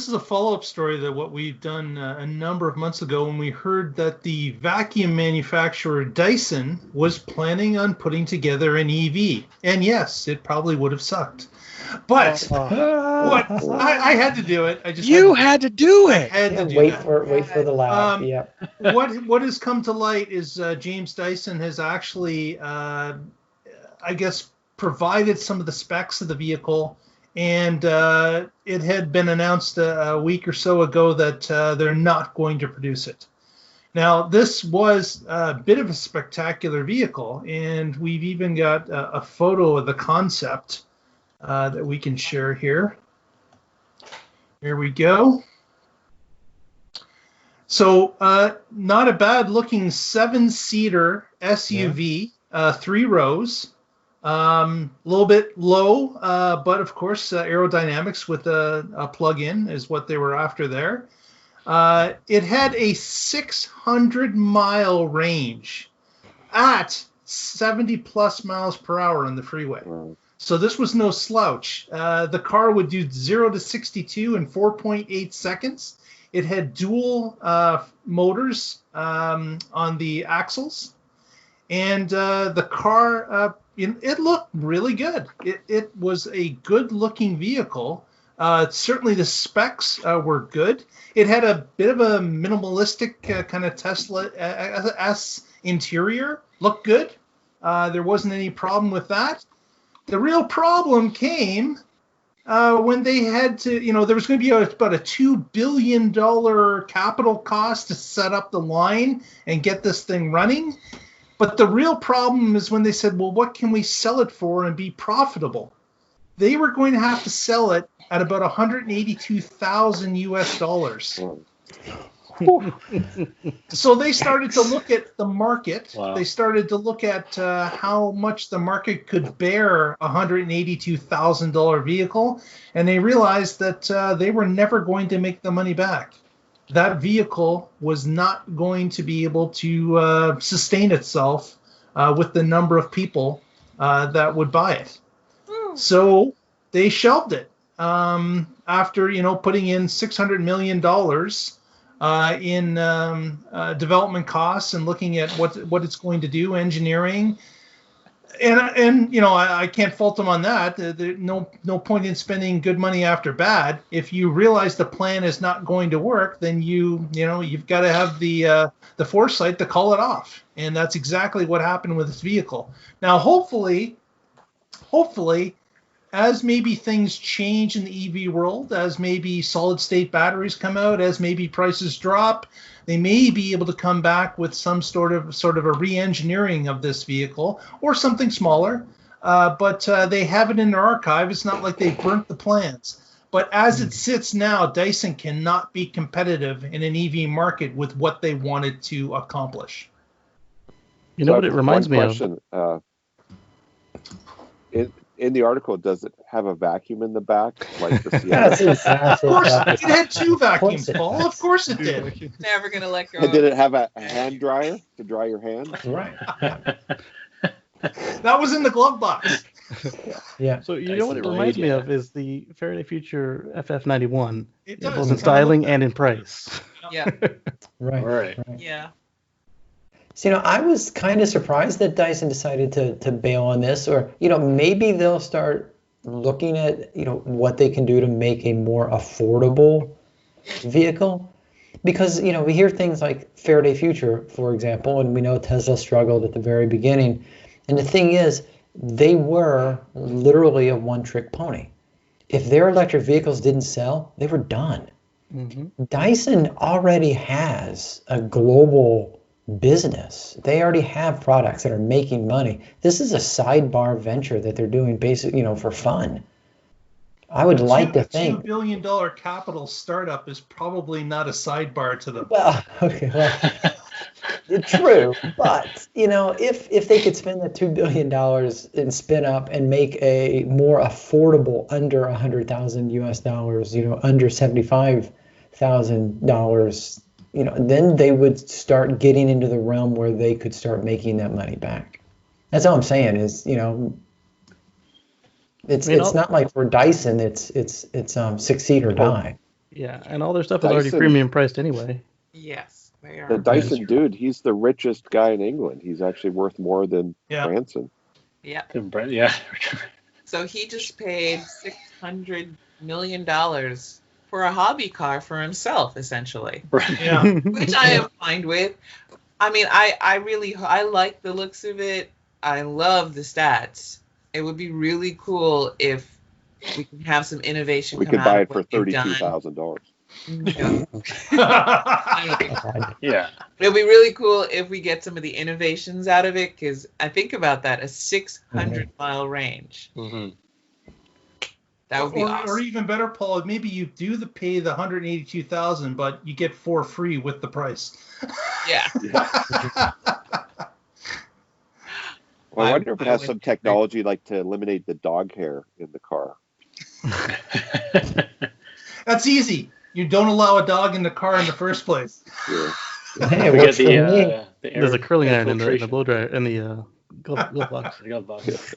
is a follow-up story to what we've done a number of months ago when we heard that the vacuum manufacturer Dyson was planning on putting together an EV. And yes, it probably would have sucked. But I had to do it. Had to do it. Wait for the laugh. What has come to light is James Dyson has actually, I guess, provided some of the specs of the vehicle. And it had been announced a week or so ago that they're not going to produce it. Now, this was a bit of a spectacular vehicle, and we've even got a photo of the concept that we can share here. Here we go. So, not a bad-looking 7-seater SUV, 3 rows. A little bit low, but of course aerodynamics with a plug-in is what they were after there. It had a 600-mile range at 70 plus miles per hour on the freeway. Wow. So this was no slouch. The car would do 0 to 62 in 4.8 seconds. It had dual motors on the axles, and the car it looked really good. It was a good-looking vehicle. Certainly the specs were good. It had a bit of a minimalistic kind of Tesla-esque interior. Looked good. There wasn't any problem with that. The real problem came when they had to, there was going to be about a $2 billion capital cost to set up the line and get this thing running. But the real problem is when they said, well, what can we sell it for and be profitable? They were going to have to sell it at about $182,000 US. So they started to look at the market. Wow. They started to look at how much the market could bear a $182,000 vehicle. And they realized that they were never going to make the money back. That vehicle was not going to be able to sustain itself with the number of people that would buy it. So they shelved it after putting in $600 million in development costs and looking at what it's going to do, engineering. And I can't fault them on that. There's no point in spending good money after bad. If you realize the plan is not going to work, then you've got to have the foresight to call it off. And that's exactly what happened with this vehicle. Now, hopefully, as maybe things change in the EV world, as maybe solid state batteries come out, as maybe prices drop, they may be able to come back with some sort of a re-engineering of this vehicle or something smaller. But they have it in their archive. It's not like they burnt the plans. But as it sits now, Dyson cannot be competitive in an EV market with what they wanted to accomplish. You know what it reminds me of? In the article, does it have a vacuum in the back? Like the Yes, of course, it had 2 vacuums, Paul. Of course it did. Never going to let go. And did it have a hand dryer to dry your hands? Right. That was in the glove box. Yeah. So you know what it reminds me of is the Faraday Future FF91. It does. Both in styling and in price. Yeah. Right. Yeah. So, I was kind of surprised that Dyson decided to bail on this, or, maybe they'll start looking at, what they can do to make a more affordable vehicle. Because, we hear things like Faraday Future, for example, and we know Tesla struggled at the very beginning. And the thing is, they were literally a one-trick pony. If their electric vehicles didn't sell, they were done. Mm-hmm. Dyson already has a global business. They already have products that are making money. This is a sidebar venture that they're doing basically, for fun. I would like to think $2 billion capital startup is probably not a sidebar to them. Well, okay, true, but if they could spend the $2 billion and spin up and make a more affordable, under $100,000 US dollars, under $75,000. Then they would start getting into the realm where they could start making that money back. That's all I'm saying is, it's not like for Dyson, it's succeed or die. Yeah, and all their stuff is already Dyson- premium priced anyway. Yes, they are. The Dyson dude, he's the richest guy in England. He's actually worth more than Branson. Yeah. Yeah. So he just paid $600 million for a hobby car for himself, essentially. Yeah. Which I am fine with. I mean, I like the looks of it. I love the stats. It would be really cool if we can have some innovation. We come could buy out it of for what they've done. $32,000. No. I don't think so. Yeah. It'll be really cool if we get some of the innovations out of it, because I think about that, a 600-mile range. Mm-hmm. That would be awesome. Or even better, Paul, maybe you do pay the $182,000, but you get 4 free with the price. Yeah. Well, I wonder if it has some technology like to eliminate the dog hair in the car. That's easy. You don't allow a dog in the car in the first place. Yeah. Hey, We works get for me. the There's a curling iron in the filtration. blow dryer in the glove box. The glove box.